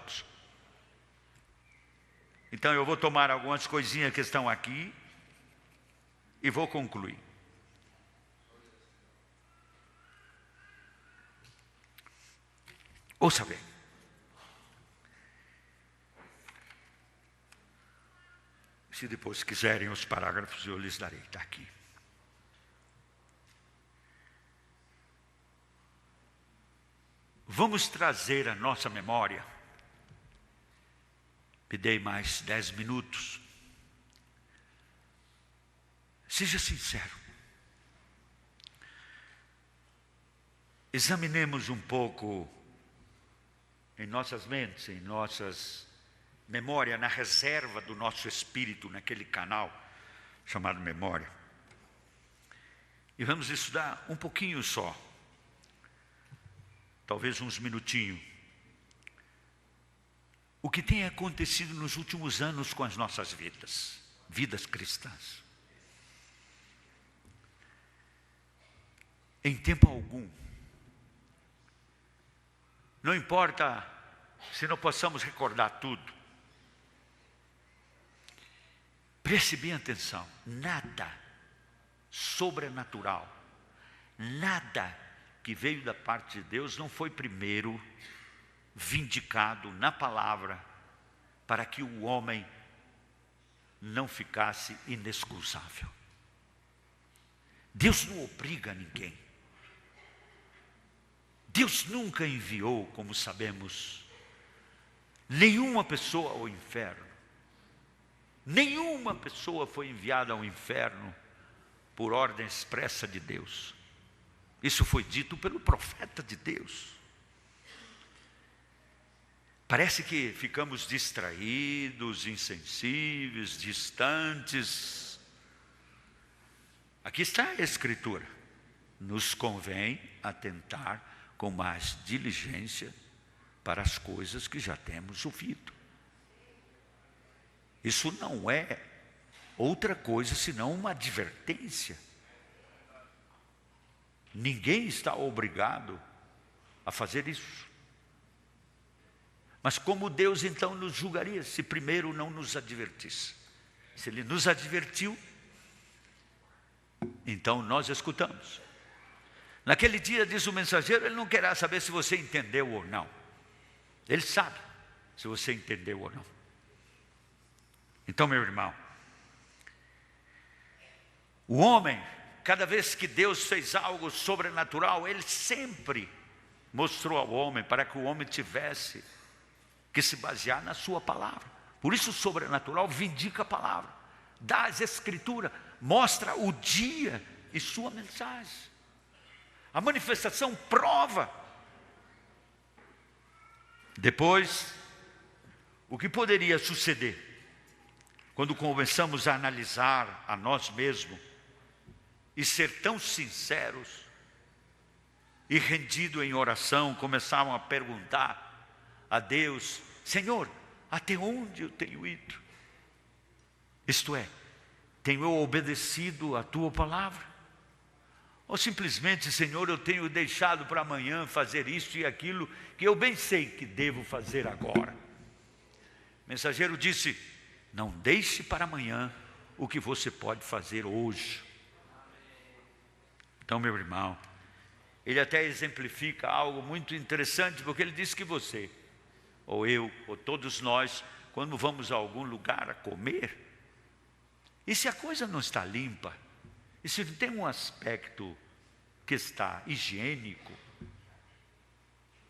abençoados. Então eu vou tomar algumas coisinhas que estão aqui e vou concluir. Ouça bem. Se depois quiserem os parágrafos, eu lhes darei. Está aqui. Vamos trazer à nossa memória. Me dei mais 10 minutos. Seja sincero. Examinemos um pouco em nossas mentes, em nossas memórias, na reserva do nosso espírito, naquele canal chamado memória. E vamos estudar um pouquinho só, talvez uns minutinhos, o que tem acontecido nos últimos anos com as nossas vidas cristãs. Em tempo algum, não importa se não possamos recordar tudo, preste bem atenção, nada sobrenatural, nada que veio da parte de Deus não foi primeiro vindicado na palavra para que o homem não ficasse inexcusável. Deus não obriga ninguém. Deus nunca enviou, como sabemos, nenhuma pessoa ao inferno. Nenhuma pessoa foi enviada ao inferno por ordem expressa de Deus. Isso foi dito pelo profeta de Deus. Parece que ficamos distraídos, insensíveis, distantes. Aqui está a Escritura. Nos convém atentar com mais diligência para as coisas que já temos ouvido. Isso não é outra coisa senão uma advertência. Ninguém está obrigado a fazer isso. Mas como Deus então nos julgaria se primeiro não nos advertisse? Se Ele nos advertiu, então nós escutamos. Naquele dia, diz o mensageiro, ele não querá saber se você entendeu ou não. Ele sabe se você entendeu ou não. Então, meu irmão, o homem, cada vez que Deus fez algo sobrenatural, Ele sempre mostrou ao homem para que o homem tivesse que se basear na sua palavra. Por isso o sobrenatural vindica a palavra, dá as escrituras, mostra o dia e sua mensagem. A manifestação prova. Depois, o que poderia suceder? Quando começamos a analisar a nós mesmos e ser tão sinceros e rendido em oração, começavam a perguntar a Deus: Senhor, até onde eu tenho ido? Isto é, tenho eu obedecido a Tua palavra? Ou simplesmente, Senhor, eu tenho deixado para amanhã fazer isso e aquilo que eu bem sei que devo fazer agora? O mensageiro disse: não deixe para amanhã o que você pode fazer hoje. Então, meu irmão, ele até exemplifica algo muito interessante, porque ele diz que você, ou eu, ou todos nós, quando vamos a algum lugar a comer, e se a coisa não está limpa, e se não tem um aspecto que está higiênico,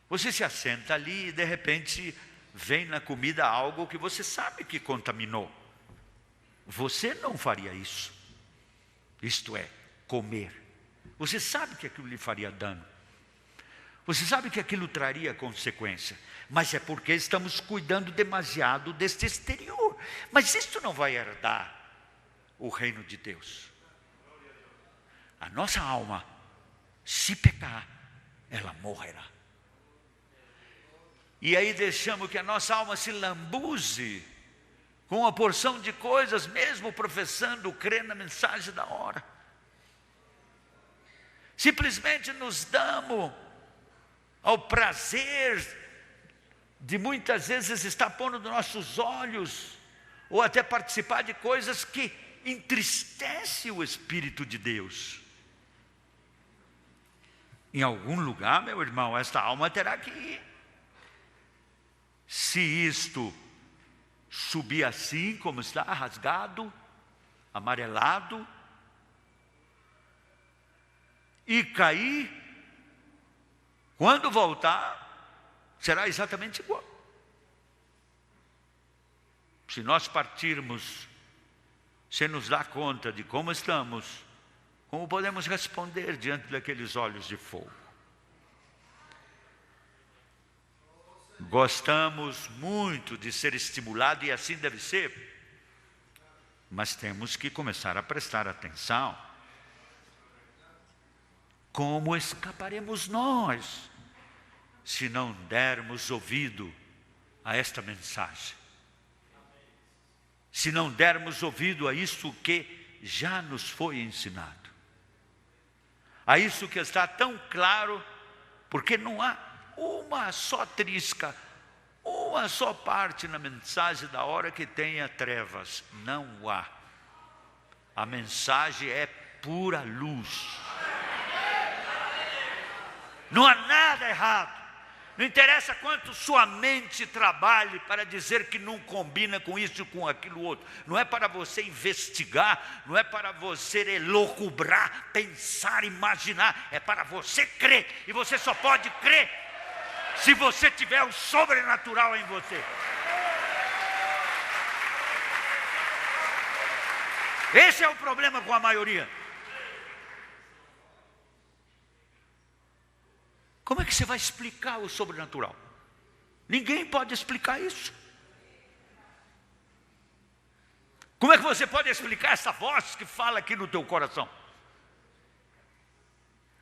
você se assenta ali e de repente vem na comida algo que você sabe que contaminou. Você não faria isso. Isto é, comer. Você sabe que aquilo lhe faria dano. Você sabe que aquilo traria consequência. Mas é porque estamos cuidando demasiado deste exterior. Mas isto não vai herdar o reino de Deus. A nossa alma, se pecar, ela morrerá. E aí deixamos que a nossa alma se lambuze com uma porção de coisas, mesmo professando crer na mensagem da hora. Simplesmente nos damos ao prazer de muitas vezes estar pondo nos nossos olhos, ou até participar de coisas que entristecem o Espírito de Deus. Em algum lugar, meu irmão, esta alma terá que ir. Se isto subir assim como está, rasgado, amarelado, e cair, quando voltar, será exatamente igual. Se nós partirmos sem nos dar conta de como estamos, como podemos responder diante daqueles olhos de fogo? Gostamos muito de ser estimulados e assim deve ser, mas temos que começar a prestar atenção. Como escaparemos nós se não dermos ouvido a esta mensagem? Se não dermos ouvido a isso que já nos foi ensinado, a isso que está tão claro, porque não há uma só trisca, uma só parte na mensagem da hora que tenha trevas. Não há. A mensagem é pura luz. Não há nada errado. Não interessa quanto sua mente trabalhe para dizer que não combina com isso, com aquilo outro. Não é para você investigar, não é para você elocubrar, pensar, imaginar. É para você crer. E você só pode crer se você tiver o sobrenatural em você. Esse é o problema com a maioria. Como é que você vai explicar o sobrenatural? Ninguém pode explicar isso. Como é que você pode explicar essa voz que fala aqui no teu coração?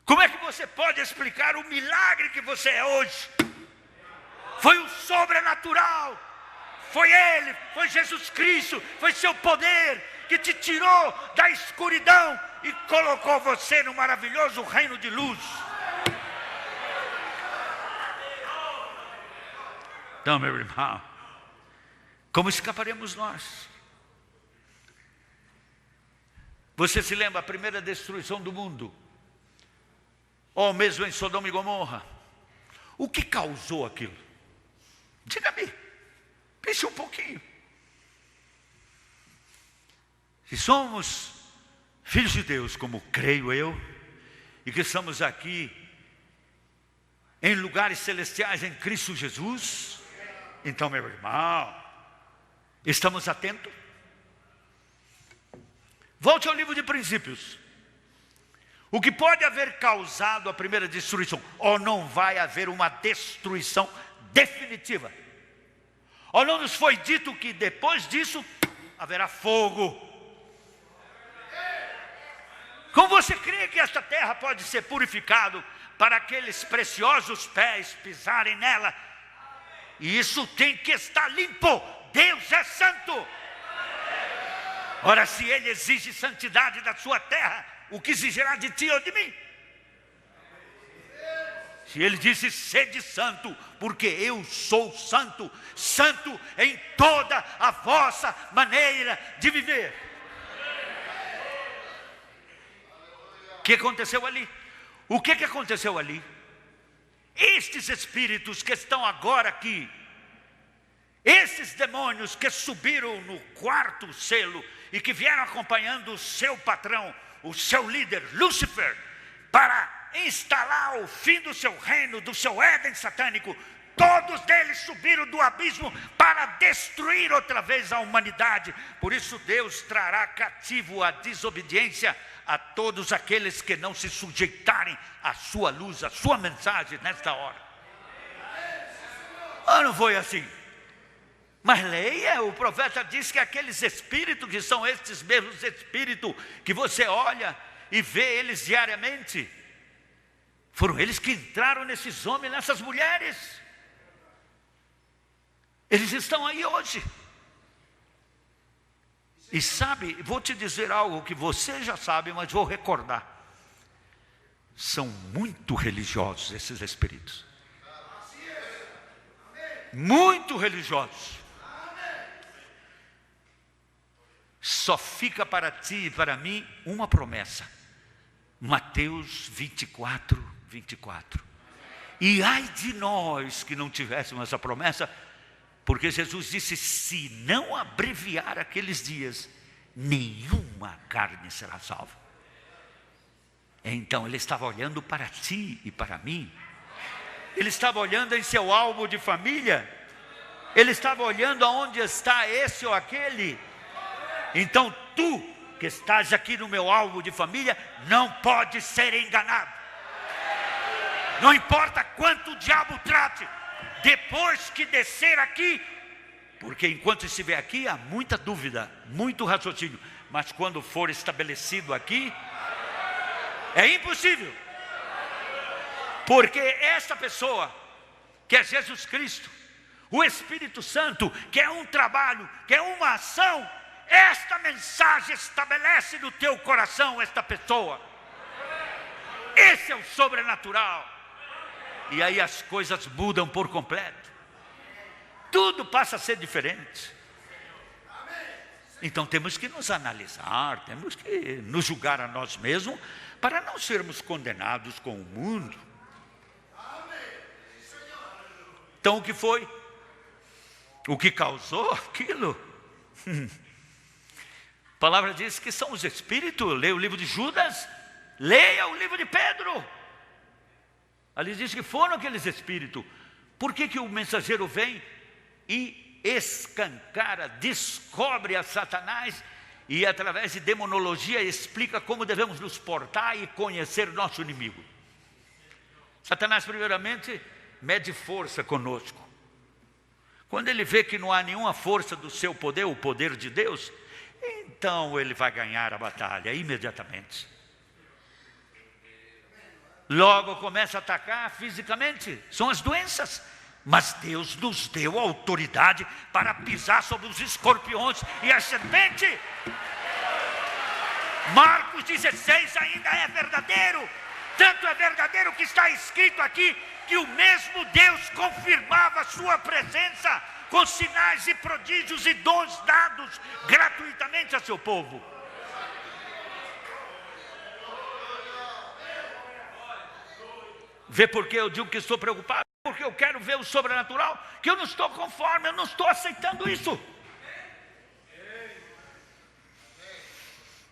Como é que você pode explicar o milagre que você é hoje? Foi o sobrenatural. Foi Ele, foi Jesus Cristo, foi seu poder que te tirou da escuridão e colocou você no maravilhoso reino de luz. Então, meu irmão, como escaparemos nós? Você se lembra a primeira destruição do mundo? Ou mesmo em Sodoma e Gomorra? O que causou aquilo? Diga-me, pense um pouquinho. Se somos filhos de Deus, como creio eu, e que estamos aqui em lugares celestiais em Cristo Jesus, então, meu irmão, estamos atentos? Volte ao livro de Princípios. O que pode haver causado a primeira destruição? Ou não vai haver uma destruição definitiva? Ou não nos foi dito que depois disso haverá fogo? Como você crê que esta terra pode ser purificada para aqueles preciosos pés pisarem nela? E isso tem que estar limpo. Deus é santo. Ora, se Ele exige santidade da sua terra, o que exigirá de ti ou de mim? Se Ele disse, sede santo, porque eu sou santo, santo em toda a vossa maneira de viver. O que aconteceu ali? O que aconteceu ali? Estes espíritos que estão agora aqui, esses demônios que subiram no quarto selo e que vieram acompanhando o seu patrão, o seu líder, Lúcifer, para instalar o fim do seu reino, do seu Éden satânico, todos eles subiram do abismo para destruir outra vez a humanidade. Por isso Deus trará cativo a desobediência a todos aqueles que não se sujeitarem à sua luz, à sua mensagem nesta hora. Não foi assim? Mas leia, o profeta diz que aqueles espíritos, que são estes mesmos espíritos que você olha e vê eles diariamente, foram eles que entraram nesses homens, nessas mulheres. Eles estão aí hoje. E sabe, vou te dizer algo que você já sabe, mas vou recordar. São muito religiosos esses espíritos. muito religiosos. Só fica para ti e para mim uma promessa. Mateus 24, 24. E ai de nós que não tivéssemos essa promessa, porque Jesus disse, se não abreviar aqueles dias, nenhuma carne será salva. Então ele estava olhando para ti e para mim. Ele estava olhando em seu álbum de família. Ele estava olhando aonde está esse ou aquele. Então tu que estás aqui no meu álbum de família, não pode ser enganado. Não importa quanto o diabo trate, depois que descer aqui, porque enquanto estiver aqui há muita dúvida, muito raciocínio, mas quando for estabelecido aqui, é impossível. Porque essa pessoa, que é Jesus Cristo, o Espírito Santo, que é um trabalho, que é uma ação, esta mensagem estabelece no teu coração esta pessoa. Esse é o sobrenatural. E aí as coisas mudam por completo. Tudo passa a ser diferente. Então temos que nos analisar, temos que nos julgar a nós mesmos, para não sermos condenados com o mundo. Então o que foi? O que causou aquilo? A palavra diz que são os espíritos. Leia o livro de Judas, leia o livro de Pedro. Ali diz que foram aqueles espíritos. Por que o mensageiro vem e escancara, descobre a Satanás e através de demonologia explica como devemos nos portar e conhecer nosso inimigo? Satanás primeiramente mede força conosco. Quando ele vê que não há nenhuma força do seu poder, o poder de Deus, então ele vai ganhar a batalha imediatamente. Logo começa a atacar fisicamente, são as doenças. Mas Deus nos deu autoridade para pisar sobre os escorpiões e a serpente. Marcos 16 ainda é verdadeiro. Tanto é verdadeiro que está escrito aqui que o mesmo Deus confirmava a sua presença com sinais e prodígios e dons dados gratuitamente a seu povo. Vê por que eu digo que estou preocupado? Porque eu quero ver o sobrenatural, que eu não estou conforme, eu não estou aceitando isso.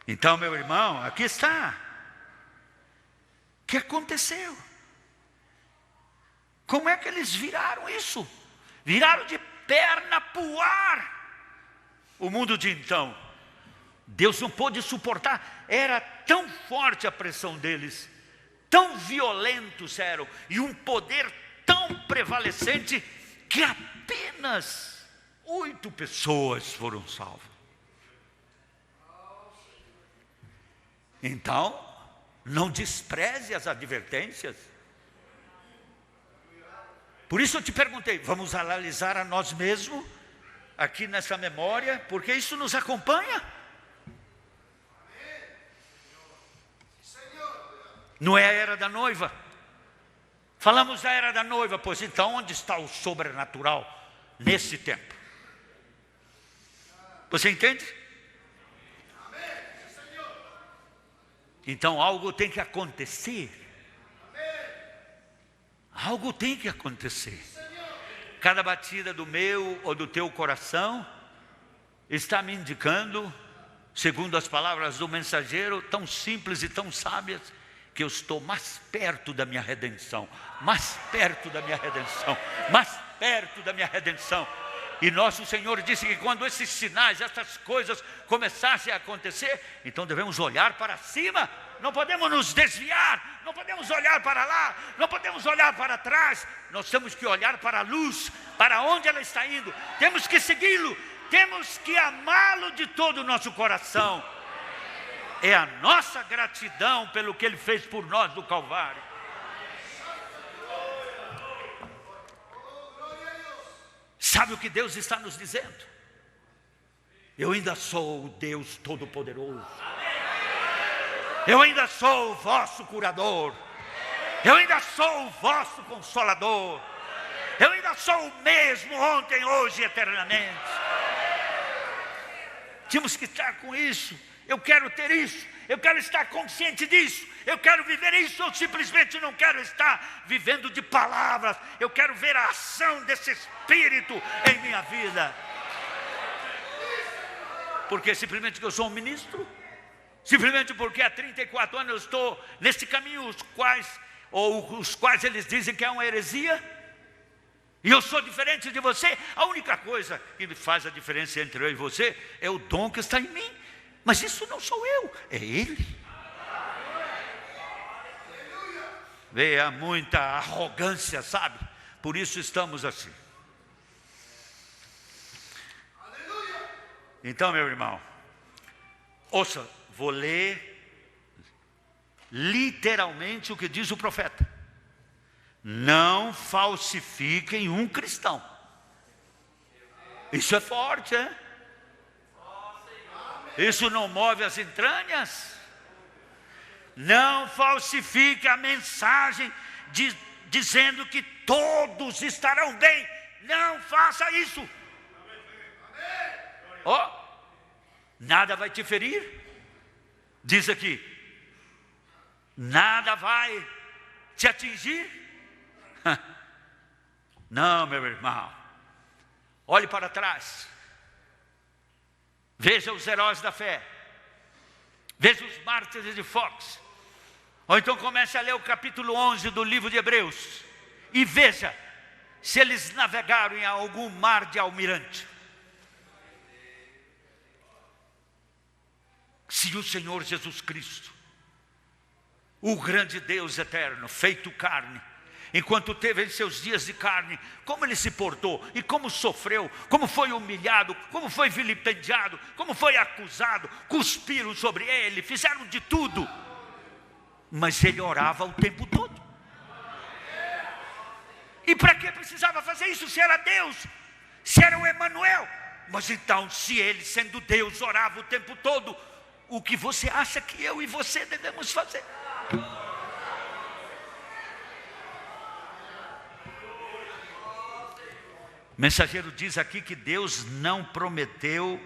Então, meu irmão, aqui está. O que aconteceu? Como é que eles viraram isso? Viraram de perna para o ar. O mundo de então. Deus não pôde suportar. Era tão forte a pressão deles, tão violentos eram, e um poder tão prevalecente, que apenas 8 pessoas foram salvas. Então, não despreze as advertências. Por isso eu te perguntei, vamos analisar a nós mesmos, aqui nessa memória, porque isso nos acompanha. Não é a era da noiva. Falamos da era da noiva, pois então onde está o sobrenatural nesse tempo? Você entende? Então algo tem que acontecer. Algo tem que acontecer. Cada batida do meu ou do teu coração está me indicando, segundo as palavras do mensageiro, tão simples e tão sábias, que eu estou mais perto da minha redenção, mais perto da minha redenção, mais perto da minha redenção. E nosso Senhor disse que quando esses sinais, essas coisas começassem a acontecer, então devemos olhar para cima, não podemos nos desviar, não podemos olhar para lá, não podemos olhar para trás, nós temos que olhar para a luz, para onde ela está indo, temos que segui-lo, temos que amá-lo de todo o nosso coração. É a nossa gratidão pelo que Ele fez por nós no Calvário. Sabe o que Deus está nos dizendo? Eu ainda sou o Deus Todo-Poderoso. Eu ainda sou o vosso curador. Eu ainda sou o vosso consolador. Eu ainda sou o mesmo ontem, hoje e eternamente. Temos que estar com isso. Eu quero ter isso. Eu quero estar consciente disso. Eu quero viver isso. Eu simplesmente não quero estar vivendo de palavras. Eu quero ver a ação desse Espírito em minha vida. Porque simplesmente que eu sou um ministro? Simplesmente porque há 34 anos eu estou nesse caminho, os quais eles dizem que é uma heresia? E eu sou diferente de você? A única coisa que faz a diferença entre eu e você é o dom que está em mim. Mas isso não sou eu, é Ele. Vê, há muita arrogância, sabe? Por isso estamos assim. Então, meu irmão, ouça, vou ler literalmente o que diz o profeta. Não falsifiquem um cristão. Isso é forte, é? Isso não move as entranhas? Não falsifique a mensagem dizendo que todos estarão bem. Não faça isso. Nada vai te ferir. Diz aqui, nada vai te atingir. Não, meu irmão. Olhe para trás. Veja os heróis da fé. Veja os mártires de Fox. Ou então comece a ler o capítulo 11 do livro de Hebreus. E veja se eles navegaram em algum mar de almirante. Se o Senhor Jesus Cristo, o grande Deus eterno, feito carne, enquanto teve em seus dias de carne, como Ele se portou e como sofreu, como foi humilhado, como foi vilipendiado, como foi acusado, cuspiram sobre Ele, fizeram de tudo, mas Ele orava o tempo todo. E para que precisava fazer isso se era Deus, se era o Emanuel? Mas então, se Ele sendo Deus orava o tempo todo, o que você acha que eu e você devemos fazer? O mensageiro diz aqui que Deus não prometeu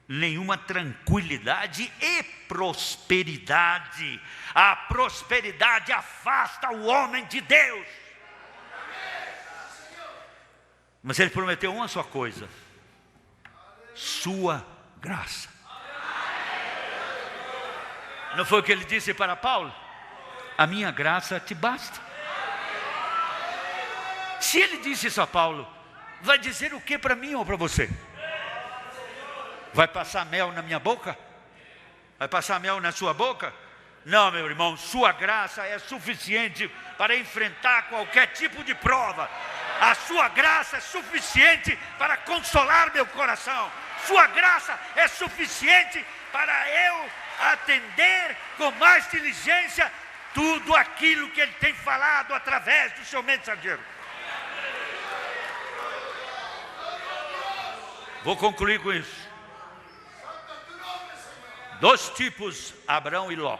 nenhuma tranquilidade e prosperidade. A prosperidade afasta o homem de Deus. Mas Ele prometeu uma só coisa: sua graça. Não foi o que Ele disse para Paulo? A minha graça te basta. Se Ele disse isso a Paulo, vai dizer o que para mim ou para você? Vai passar mel na minha boca? Vai passar mel na sua boca? Não, meu irmão, sua graça é suficiente para enfrentar qualquer tipo de prova. A sua graça é suficiente para consolar meu coração. Sua graça é suficiente para eu atender com mais diligência tudo aquilo que Ele tem falado através do seu mensageiro. Vou concluir com isso. 2 tipos, Abrão e Ló.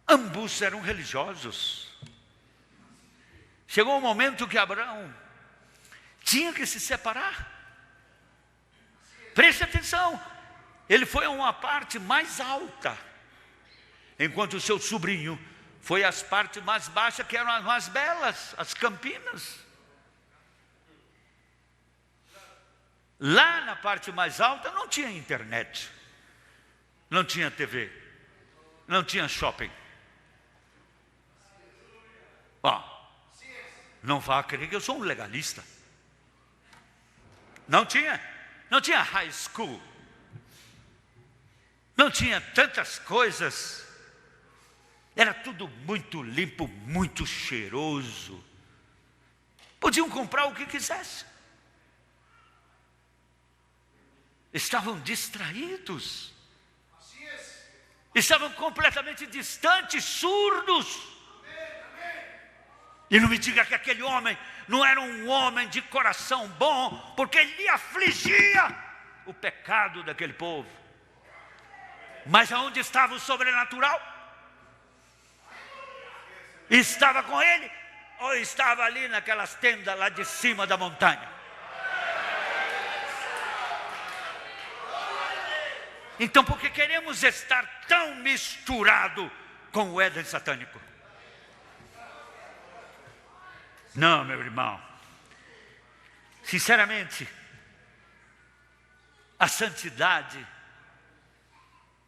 Ambos eram religiosos. Chegou um momento que Abrão tinha que se separar. Preste atenção. Ele foi a uma parte mais alta, enquanto o seu sobrinho foi às partes mais baixas, que eram as mais belas, as campinas. Lá na parte mais alta não tinha internet, não tinha TV, não tinha shopping. Não vá crer que eu sou um legalista. Não tinha high school, não tinha tantas coisas. Era tudo muito limpo, muito cheiroso. Podiam comprar o que quisessem. Estavam distraídos. Estavam completamente distantes, surdos. E não me diga que aquele homem não era um homem de coração bom, porque ele afligia o pecado daquele povo. Mas aonde estava o sobrenatural? Estava com ele. ou estava ali naquelas tendas lá de cima da montanha? Então, porque queremos estar tão misturado com o Éden satânico? Não, meu irmão. Sinceramente, a santidade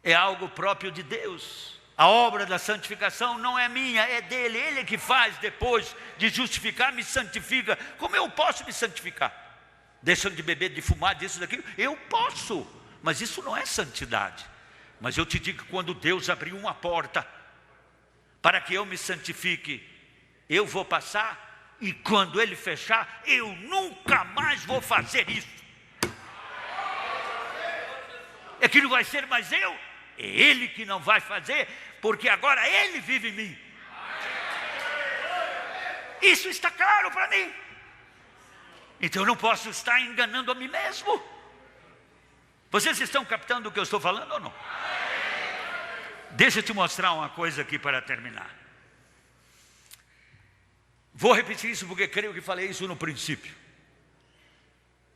é algo próprio de Deus. A obra da santificação não é minha, é dele. Ele é que faz depois de justificar, me santifica. Como eu posso me santificar? Deixando de beber, de fumar, disso, daquilo? Eu posso, mas isso não é santidade. Mas eu te digo que quando Deus abriu uma porta para que eu me santifique, eu vou passar, e quando Ele fechar, eu nunca mais vou fazer isso. É que não vai ser mais eu, é Ele que não vai fazer, porque agora Ele vive em mim. Isso está claro para mim. Então eu não posso estar enganando a mim mesmo. Vocês estão captando o que eu estou falando ou não? Deixa eu te mostrar uma coisa aqui para terminar. Vou repetir isso porque creio que falei isso no princípio.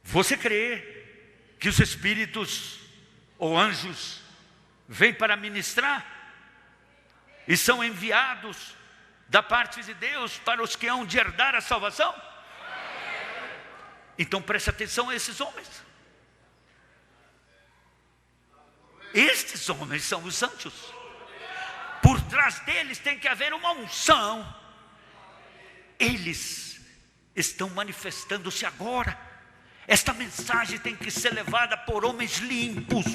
Você crê que os espíritos ou anjos vêm para ministrar e são enviados da parte de Deus para os que hão de herdar a salvação? Então preste atenção a esses homens. Estes homens são os anjos. Por trás deles tem que haver uma unção. Eles estão manifestando-se agora. Esta mensagem tem que ser levada por homens limpos.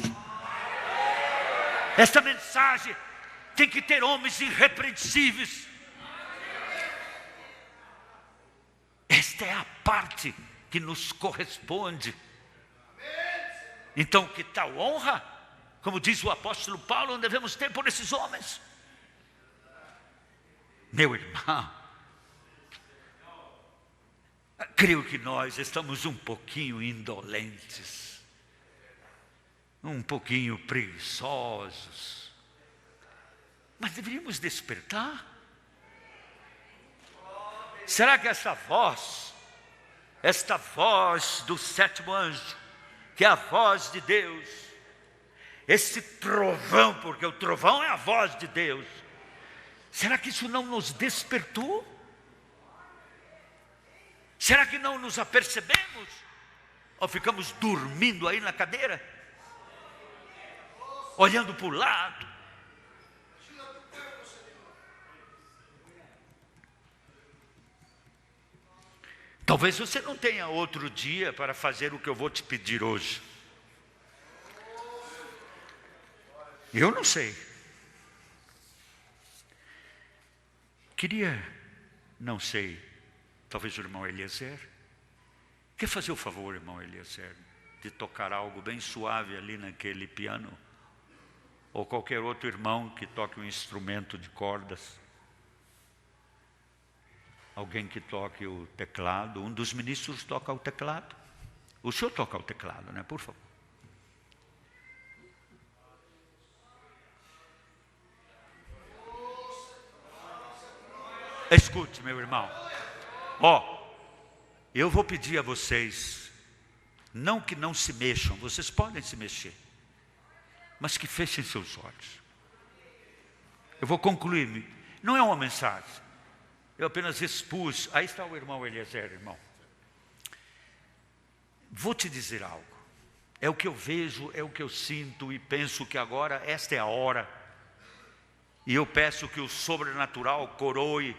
Esta mensagem tem que ter homens irrepreensíveis. Esta é a parte que nos corresponde. Então, que tal honra, como diz o apóstolo Paulo, devemos ter por esses homens? Meu irmão, creio que nós estamos um pouquinho indolentes, um pouquinho preguiçosos, mas deveríamos despertar. Será que esta voz do sétimo anjo, que é a voz de Deus, esse trovão, porque o trovão é a voz de Deus, será que isso não nos despertou? Será que não nos apercebemos? Ou ficamos dormindo aí na cadeira? Olhando para o lado? Talvez você não tenha outro dia para fazer o que eu vou te pedir hoje. Eu não sei. Não sei, talvez o irmão Eliezer. Quer fazer o favor, irmão Eliezer, de tocar algo bem suave ali naquele piano? Ou qualquer outro irmão que toque um instrumento de cordas? Alguém que toque o teclado? Um dos ministros toca o teclado? O senhor toca o teclado, né? Por favor. Escute, meu irmão. Eu vou pedir a vocês, não que não se mexam, vocês podem se mexer, mas que fechem seus olhos. Eu vou concluir, não é uma mensagem, eu apenas expus. Aí está o irmão Eliezer, irmão. Vou te dizer algo, é o que eu vejo, é o que eu sinto e penso que agora esta é a hora, e eu peço que o sobrenatural coroe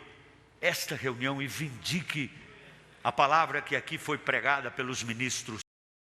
esta reunião e vindique a palavra que aqui foi pregada pelos ministros.